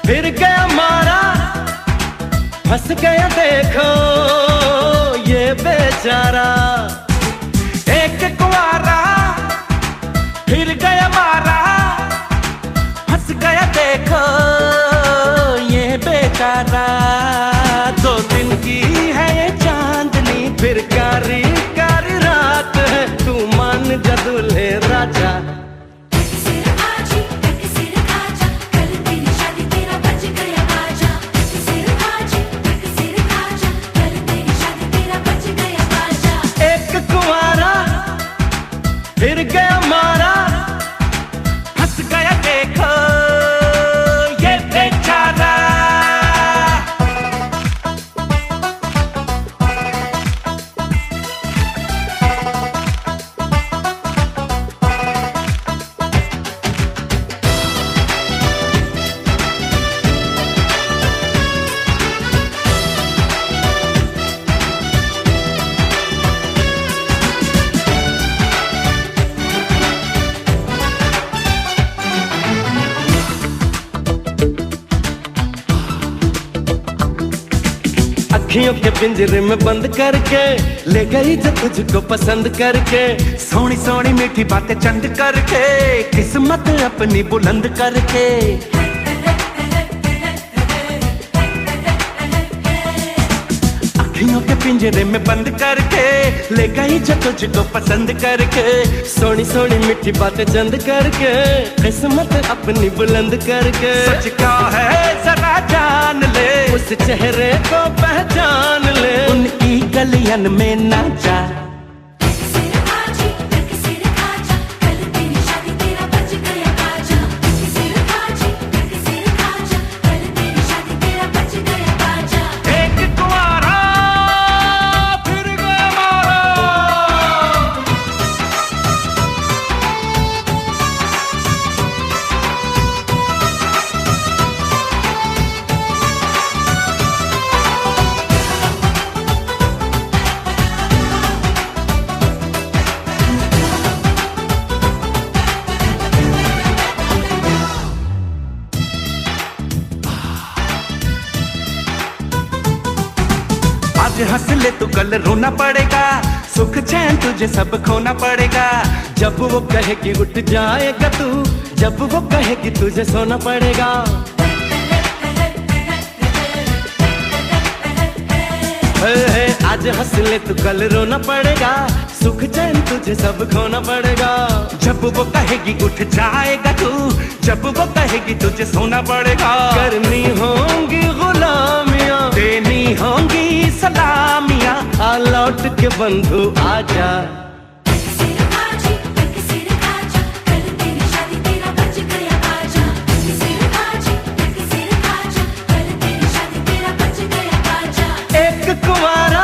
फिर गया मारा, फंस गया देखो ये बेचारा। एक कुंवारा फिर गया मारा, फंस गया देखो ये बेचारा। 2 दिन की है ये चांदनी, फिर कारी कारी रात है, तू मान जा दूल्हे राजा। फिर गया मारा, फंस गया देखो ये बेचारा। अखियों के पिंजरे में बंद करके ले गई जो तुझको पसंद करके, सोनी सोनी मीठी बातें चंद करके, किस्मत अपनी बुलंद करके। अखियों के पिंजरे में बंद करके ले गई जो तुझको पसंद करके, सोनी सोनी मीठी बातें चंद करके, किस्मत अपनी बुलंद करके। सच क्या है जरा जान ले, उस चेहरे को पहचान ले, उनकी गलियन में ना जा। आज हंस ले तू कल रोना पड़ेगा, सुख चैन तुझे सब खोना पड़ेगा। जब वो कहेगी उठ जाएगा तू, जब वो कहेगी तुझे सोना पड़ेगा। आज हंस ले तू कल रोना पड़ेगा, सुख चैन तुझे सब खोना पड़ेगा। जब वो कहेगी उठ जाएगा तू, जब वो कहेगी तुझे सोना पड़ेगा। करनी होंगी गुलामियां, देनी होंगी सलामियां, आ लौट के बंधु आजा। एक कुंवारा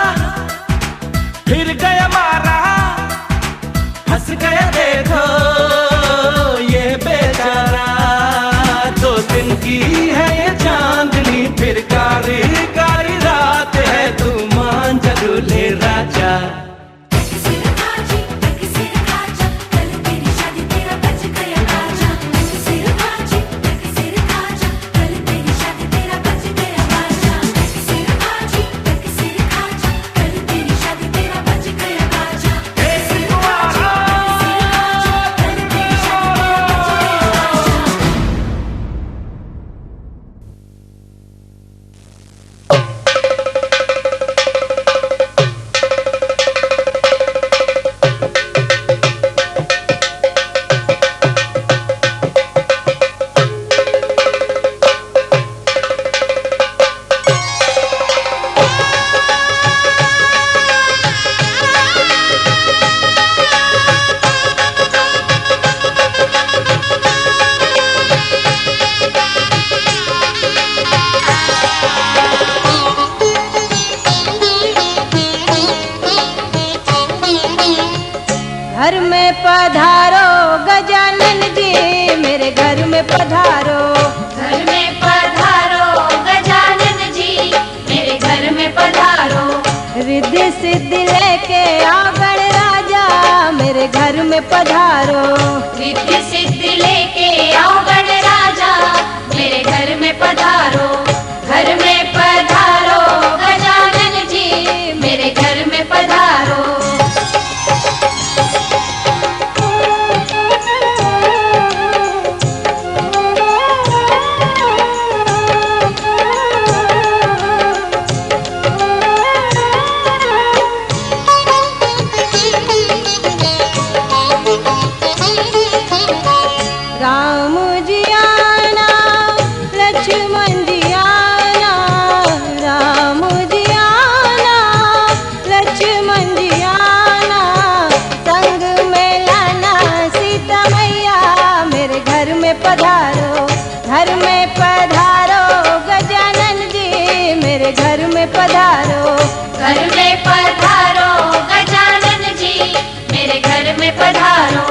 फिर गया मारा, फंस गया देखो ये बेचारा। 2 दिन की है ये चांदनी, फिर कारी कारी रात है, तू मान जा दूल्हे राजा। घर में पधारो गजानन जी, मेरे घर में पधारो। घर में पधारो गजानन जी, मेरे घर में पधारो। रिद्धि सिद्धि लेके आओ गणराजा, मेरे घर में पधारो। रिद्धि सिद्धि लेके आओ गणराजा, मेरे घर में पधारो। पधारो, घर में पधारो गजानन जी, मेरे घर में पधारो। घर में पधारो गजानन जी, मेरे घर में पधारो।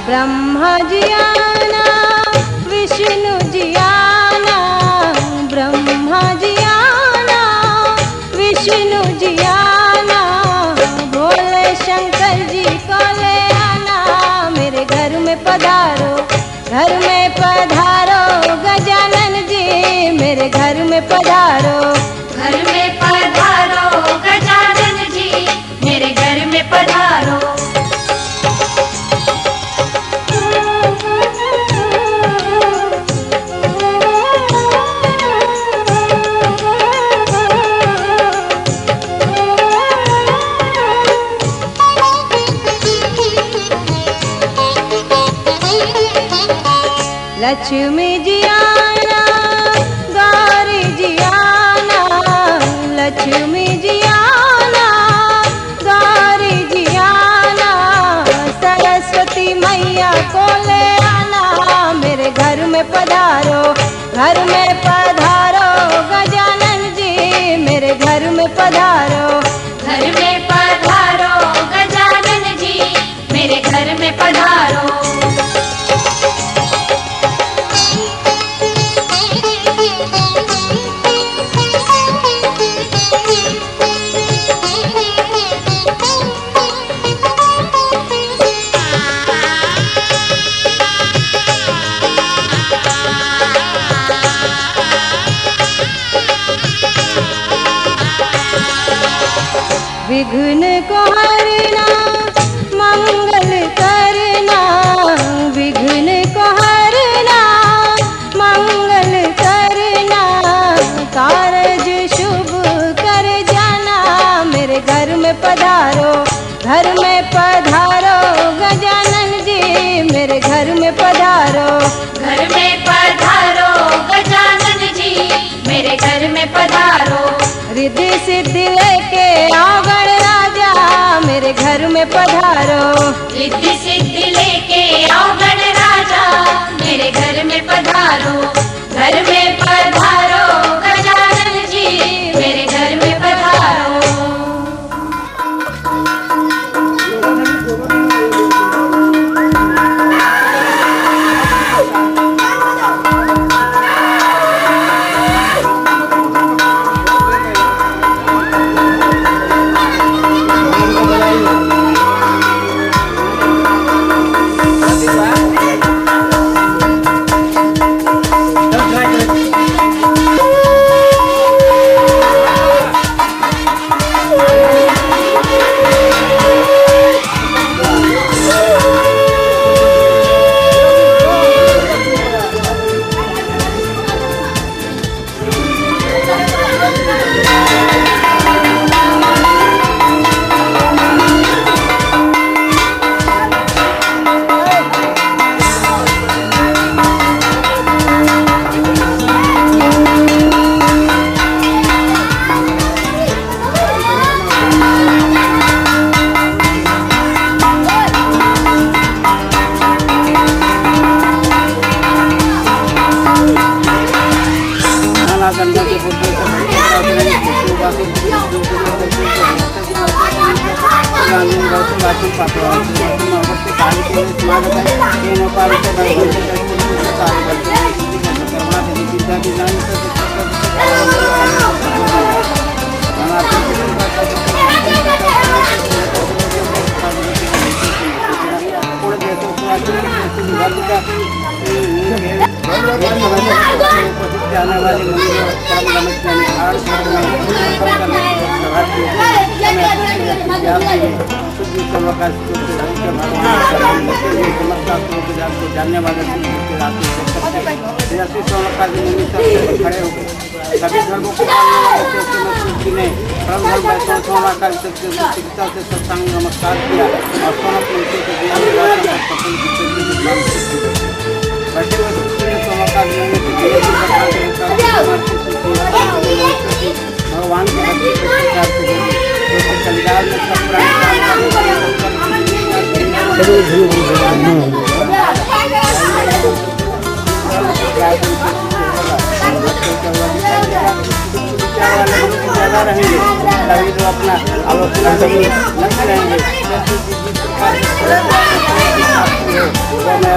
ब्रह्मा जी आना, विष्णु जी आना, ब्रह्मा जी आना, विष्णु जी आना, भोले शंकर जी को ले आना, मेरे घर में पधारो, घर में पधारो गजानन जी, मेरे घर में पधारो। घर में पधारो गजानन जी, मेरे घर में पधारो। लक्ष्मी जी आना, गौरी जी आना, लक्ष्मी जी आना, गौरी जी आना, सरस्वती मैया को ले आना, मेरे घर में पधारो, घर में पधारो गजानन जी, मेरे घर में पधारो। घर में पधारो गजानन जी, मेरे घर में पधारो। विघ्न को हरना, मंगल करना, विघ्न को हरना, मंगल करना, कारज शुभ कर जाना, मेरे घर में पधारो, घर में पधारो गजानन जी, मेरे घर में पधारो। घर में पधारो गजानन जी, मेरे घर में पधारो। रिद्धि सिद्धि लेके आओ गणराजा, मेरे घर में पधारो। रिद्धि सिद्धि लेके आओ गणराजा, मेरे घर में पधारो। घर में पधारो गजानन जी, मेरे घर में पधारो। जाने वाले मंदिरों इतिहास में कुछ भी चमत्कार को जानने वाले चमत्कार खड़े हो गए। सभी धर्मों को ने परम धर्म वैष्णव सोमाकार चिकित्सा से सत्संग नमस्कार किया और सोना पुलिस को दिया बैठे हुए सोमाकार भगवान के कलिकाल में सब ज्यादा रहेंगे तभी तो अपना आलोचना लगे रहेंगे। मैं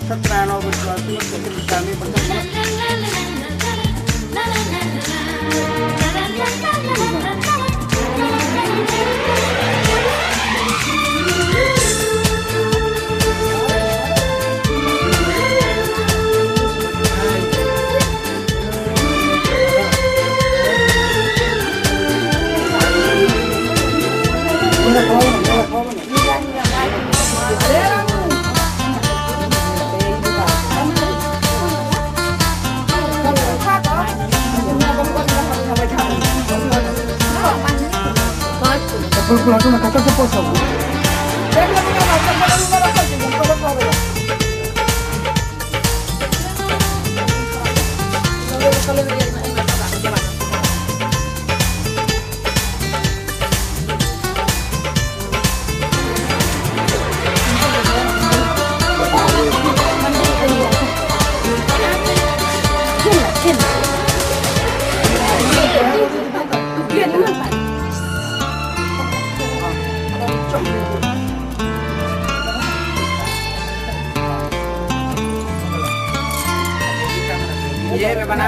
सत्यनारायण विश्वासी ये बना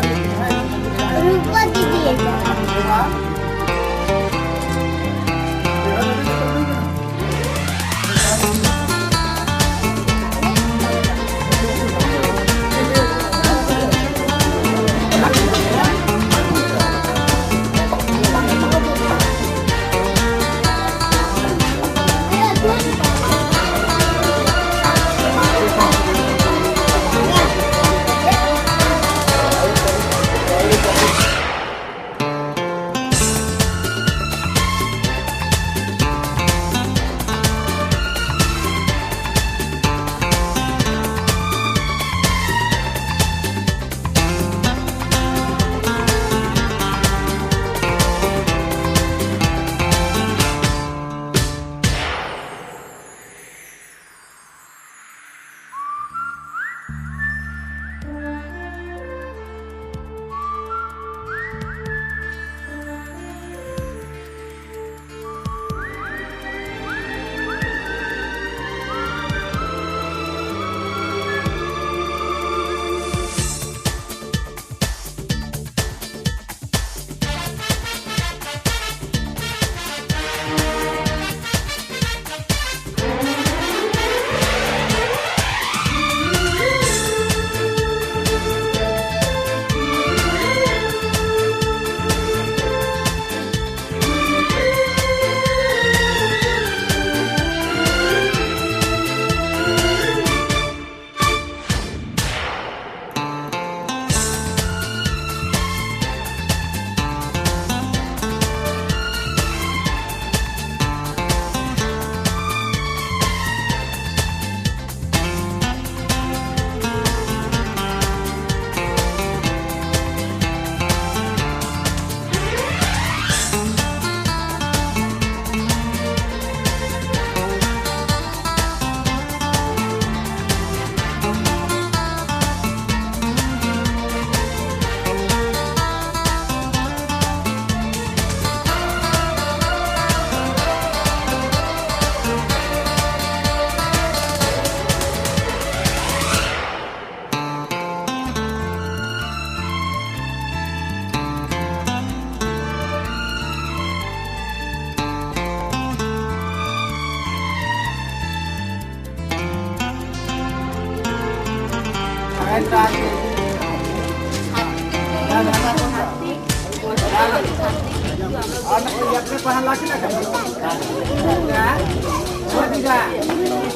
अपने पहन ला के ना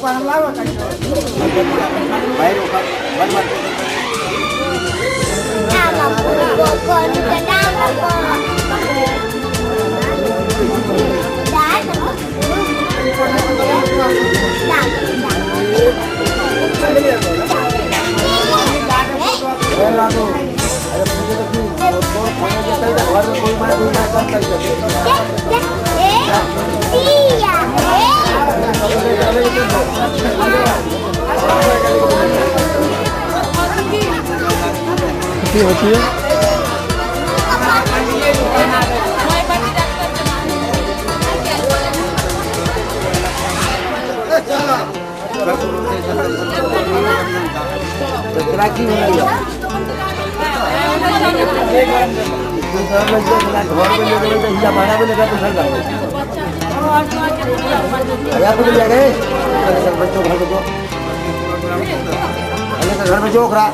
पहन ला भाई रोका बंद मत होती है घर में जोक रहा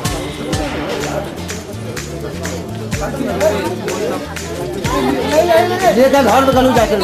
ये क्या घर में कलू जाके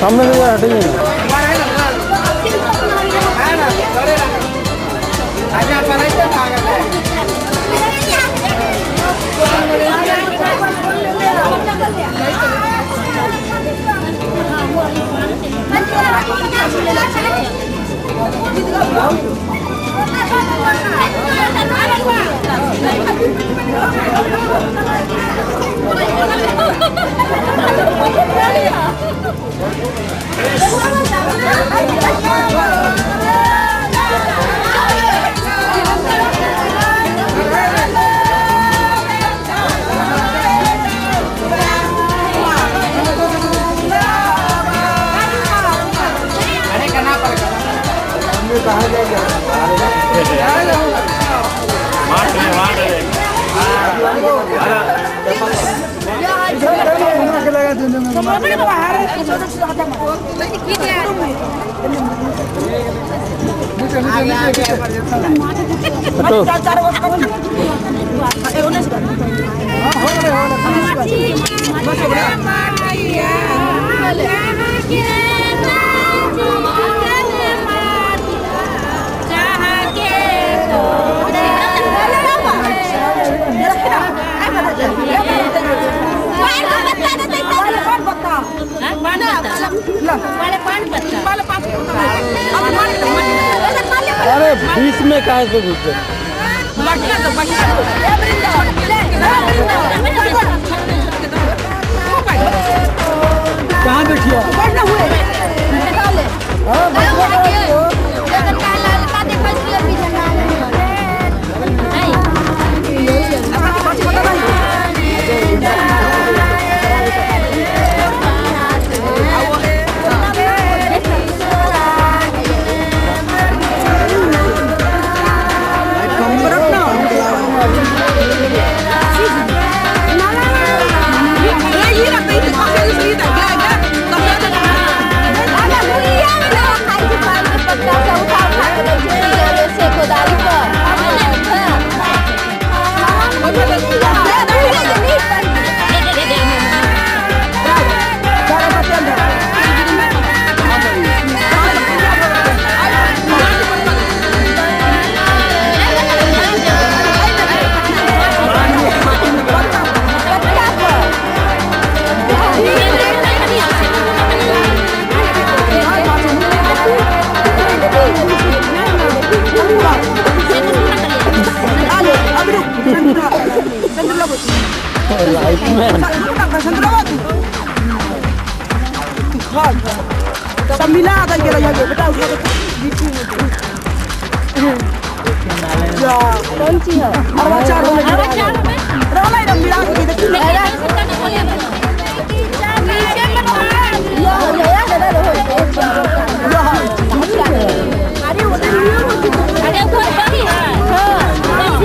सामने से हटेंगे अरे बीच में कहाँ से घुस गए कहाँ देखिए लाइफ में सब मिला आ गया ये बेटा उठा या कौन सी है अरवा चार में रोला एकदम मिला के देखिए नीचे में या दादा अरे वो अरे कोई बड़ी है हां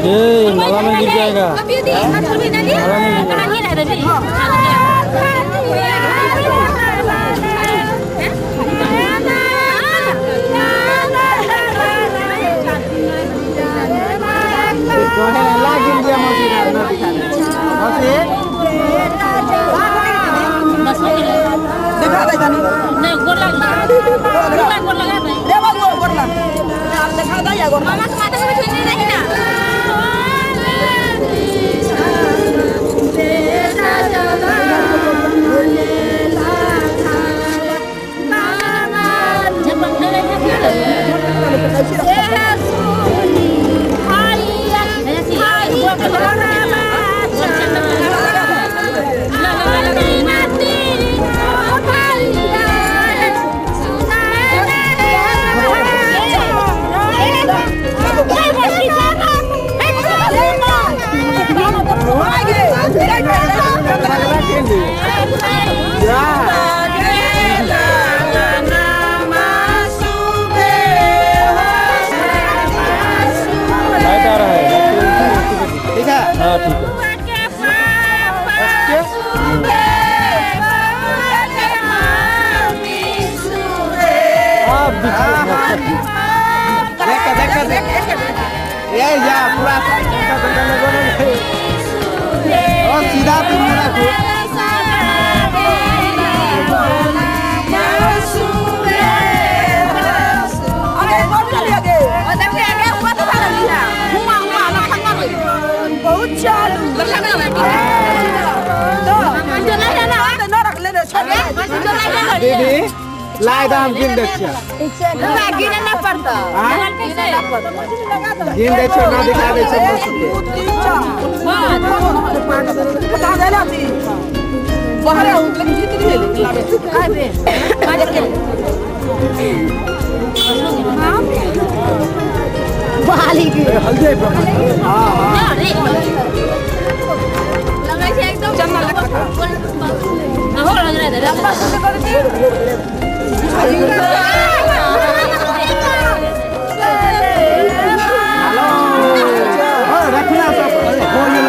यही नाला में गिर जाएगा सीधा दीदी लाई दाम गिन देखिए गिने ना पड़ता गिन देखिए ना दिखा दे सब बता देला थी बाहर आऊं लेकिन जितनी है अरे वाली की हल्दी हां हां लगा से एकदम चन्ना लगता हो लग रहा है लंबा से कर दी हेलो रखना सब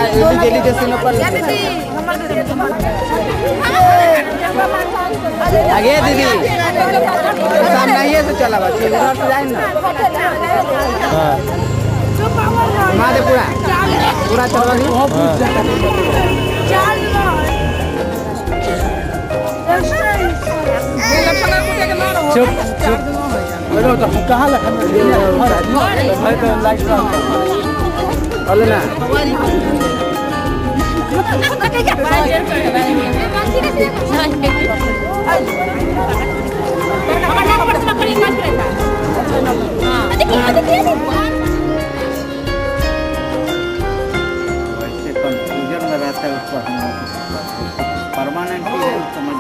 दिल्ली स्टेशन पर आगे दीदी सामने ही है तो चला बस इधर से जाए ना। मारे पूरा पूरा चलवा दी। चुप चुप तो कहाँ लगा लाइट बोलो ना वैसे कंफ्यूजन में रहता है उसको परमानेंट समझ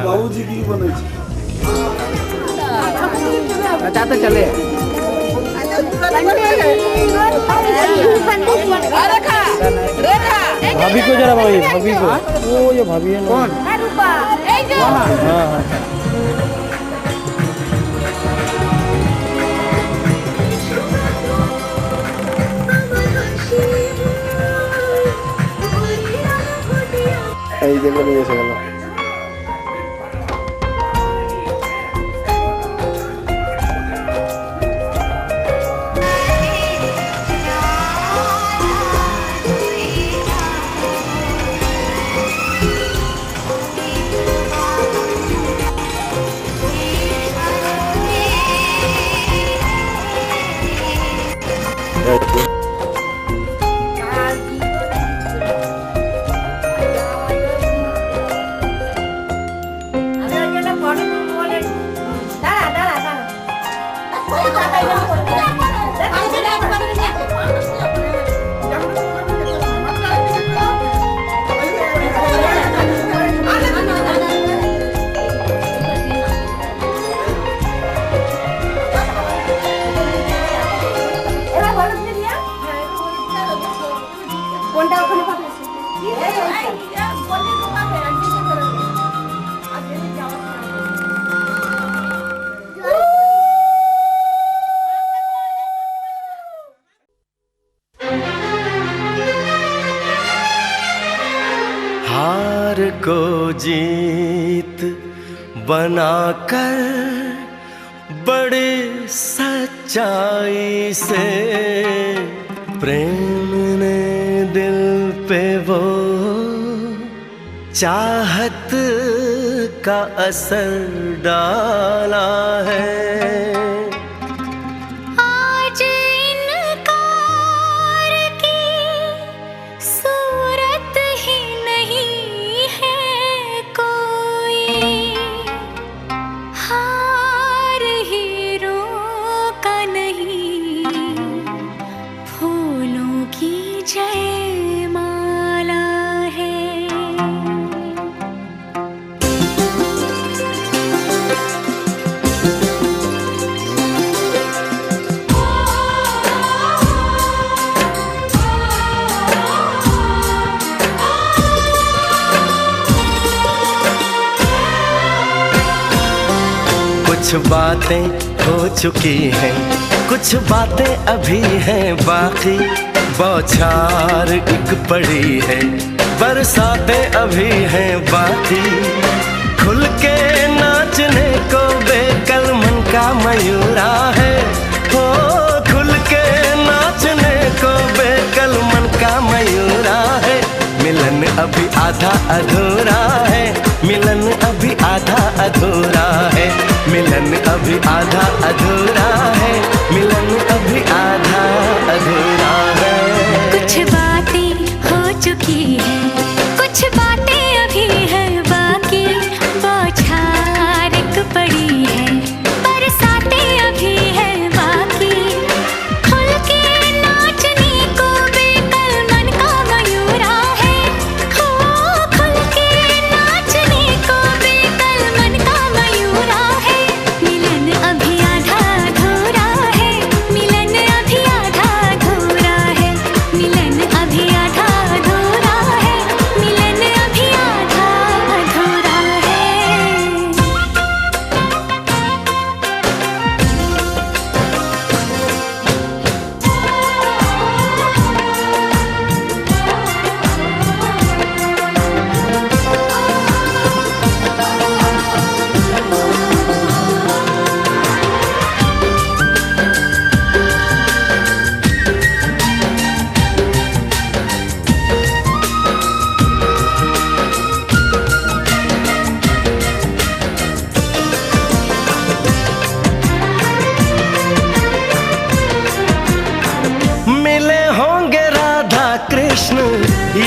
बाबूजी की बने अच्छा तो चले भाभी को जरा भाभी भाभी को वो ये भाभी है कौन हाँ हाँ এই দেখো নিয়ে এসে গেল। हार को जीत बनाकर बड़े सच्चाई से प्रेम ने दिल पे वो चाहत का असर डाला है। कुछ बातें हो चुकी हैं, कुछ बातें अभी हैं बाकी, बौछार एक पड़ी है, बरसातें अभी हैं बाकी। खुल के नाचने को बेकल मन का मयूरा है, हो खुल के नाचने को बेकल मन का मयूरा है। मिलन अभी आधा अधूरा है, मिलन अभी आधा अधूरा है, मिलन अभी आधा अधूरा है, मिलन अभी आधा अधूरा है। कुछ बातें हो चुकी हैं, कुछ बातें अभी हैं बाकी, बौछार एक पड़ी है, बरसातें अभी हैं बाकी। खुल के नाचने को बेकल मन का मयूरा है, हो खुल के नाचने को बेकल मन का मयूरा है। मिलन अभी आधा अधूरा है, मिलन अभी आधा अधूरा है, मिलन अभी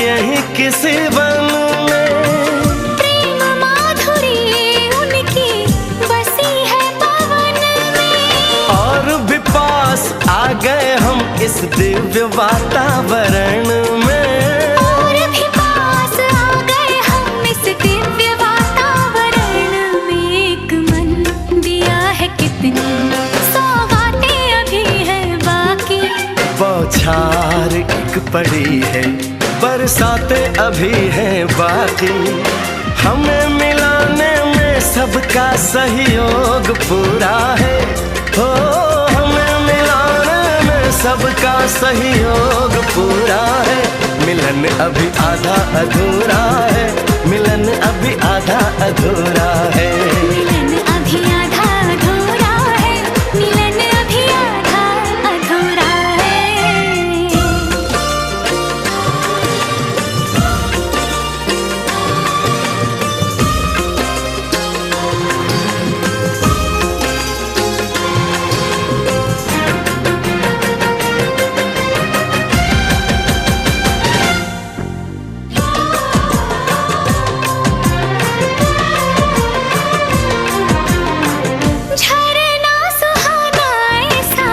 यही किसी वन में प्रेम माधुरी उनकी बसी है पवन में। और भी पास आ गए हम इस दिव्य वातावरण में। और भी पास आ गए हम इस दिव्य वातावरण में। एक मन दिया है कितनी सौगातें अभी है बाकी। बौछार एक पड़ी है, बरसातें अभी हैं बाकी। हमें मिलाने में सबका सहयोग पूरा है। हो हमें मिलाने में सबका सहयोग पूरा है। मिलन अभी आधा अधूरा है, मिलन अभी आधा अधूरा है। मिलन अभी आधा अधूरा है, मिलन अभी आधा अधूरा है। झरना सुहाना ऐसा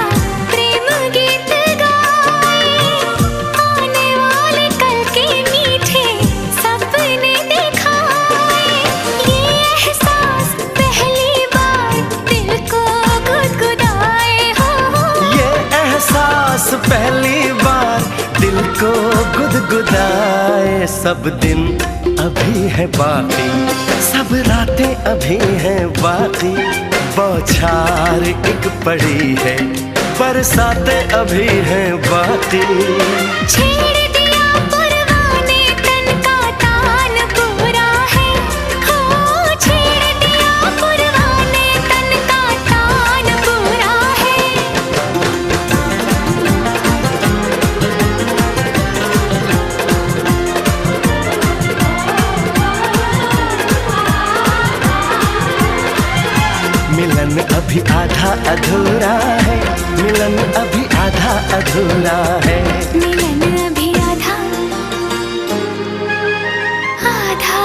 प्रेम गीत गाए। आने वाले कल के मीठे सपने दिखाए। ये एहसास पहली बार दिल को गुदगुदाए हो। ये एहसास पहली बार दिल को गुदगुदाए। सब दिन अभी है बाकी, सब रातें अभी हैं बाकी। बौछार एक पड़ी है, बरसातें अभी हैं बाकी। छेड़ दिया परवाने तन का तान पूरा है। हो छेड़ दिया परवाने तन का तान पूरा है। मिलन अभी आधा अधूरा है, मिलन अभी आधा अधूरा है। मिलन अभी आधा आधा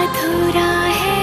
अधूरा है।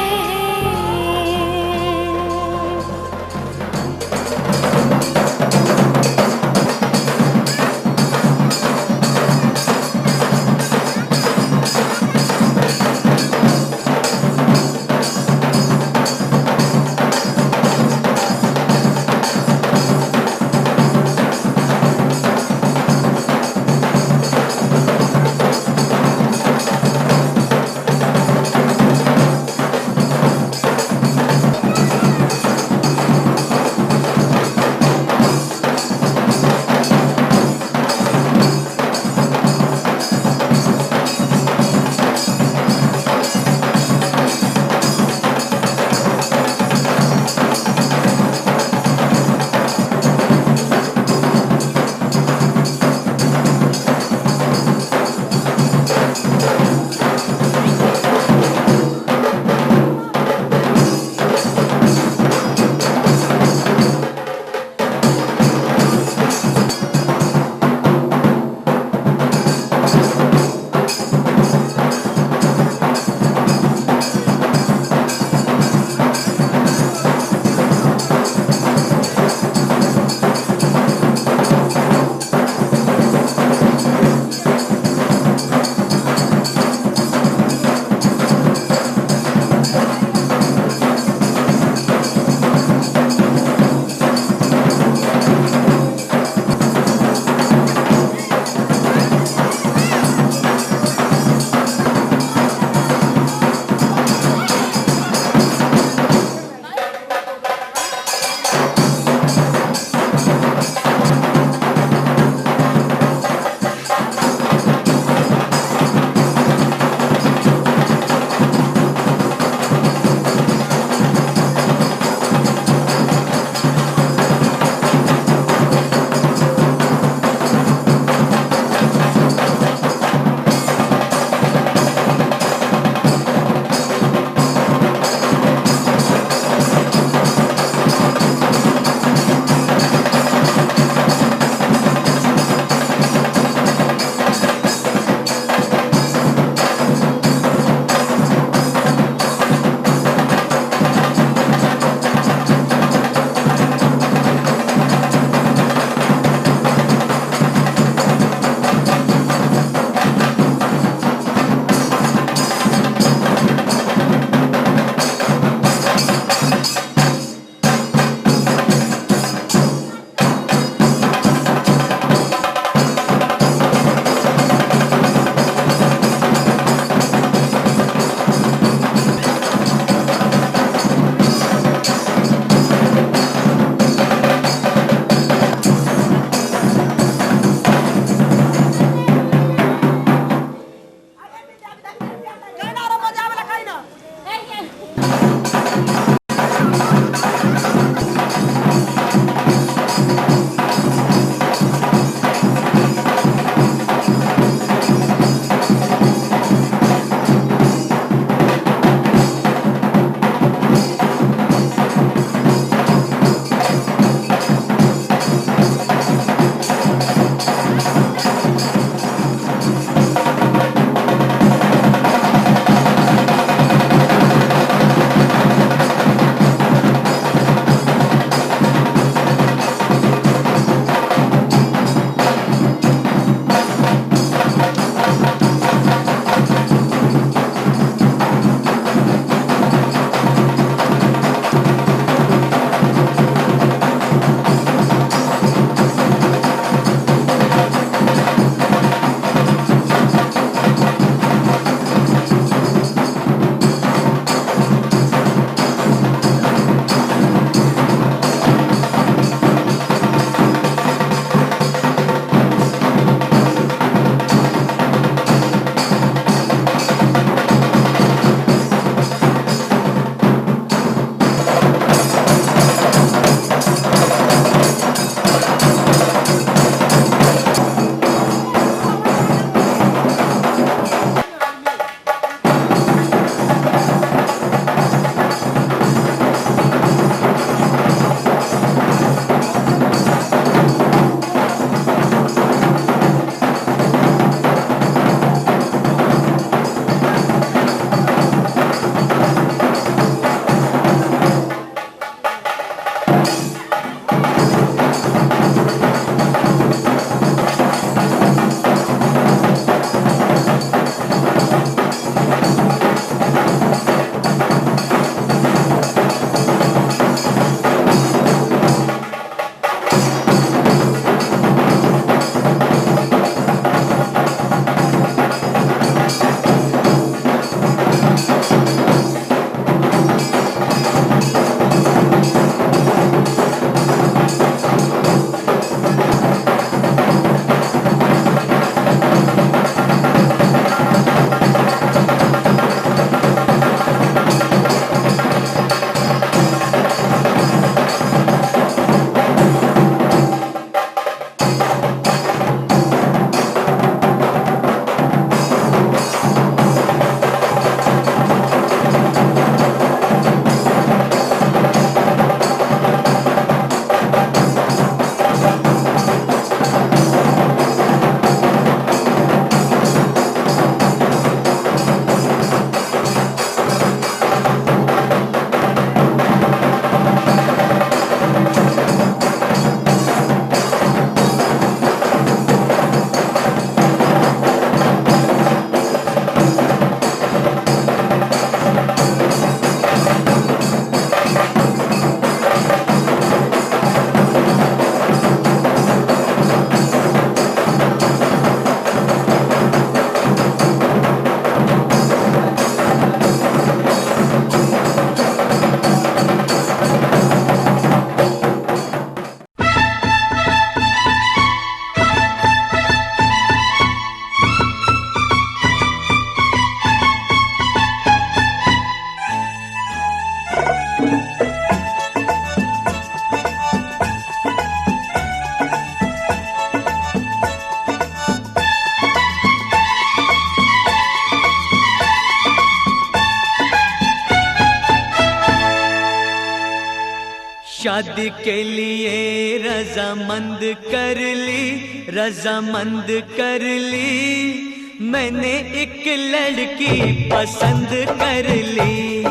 शादी के लिए रजामंद कर ली, रजामंद कर ली। मैंने एक लड़की पसंद कर ली।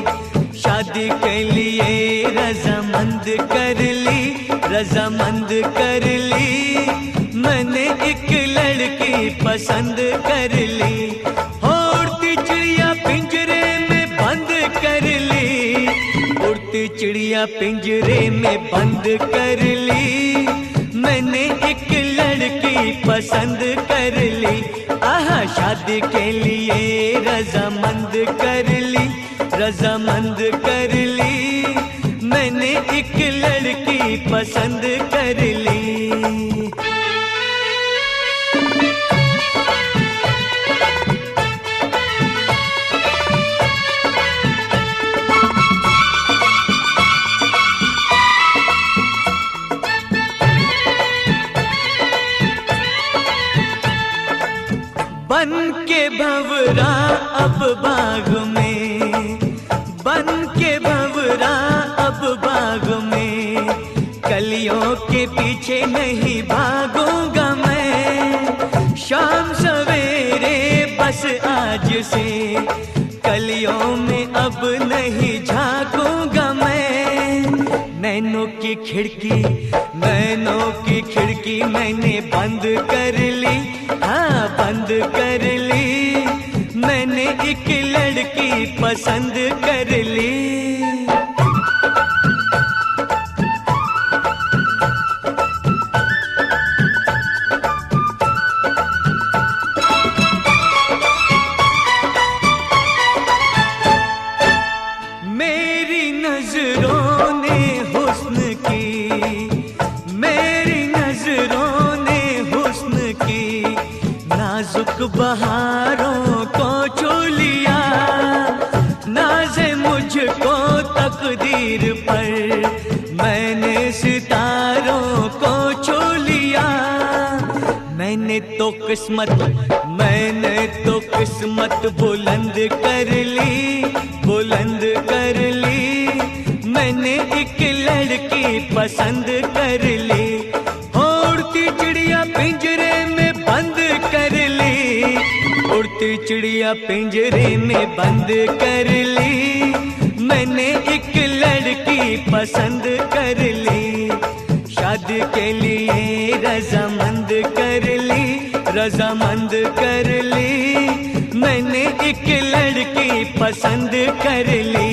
शादी के लिए रजामंद कर ली, रजामंद कर ली। मैंने एक लड़की पसंद कर ली। उड़ती चिड़िया पिंजरे में बंद कर ली, उड़ती चिड़िया पिंजरे में बंद कर ली। मैंने एक लड़की पसंद कर ली। आहा, शादी के लिए रजामंद कर ली, रजामंद कर ली। मैंने एक लड़की पसंद कर ली। बन के भंवरा अब बाग में, बन के भंवरा अब बाग में। कलियों के पीछे नहीं भागूंगा मैं, शाम सवेरे बस आज से। कलियों में अब नहीं झांकूंगा मैं। नैनों की खिड़की, नैनों की खिड़की मैंने बंद कर ली। हाँ, बंद कर ली। मैंने एक लड़की पसंद कर ली। मेरी नजरों ने हुस्न की, मेरी नजरों ने हुस्न की। नाजुक बहारों को छू लिया, नाज़े मुझको तकदीर पर। मैंने सितारों को छू लिया। मैंने तो किस्मत, मैंने तो किस्मत बुलंद कर ली, बुलंद कर ली। मैंने एक लड़की पसंद कर ली। उड़ती चिड़िया पिंजरे में बंद कर ली, उड़ती चिड़िया पिंजरे में बंद कर ली। मैंने एक लड़की पसंद कर ली। शादी के लिए रजामंद कर ली, रजामंद कर ली। मैंने एक लड़की पसंद कर ली।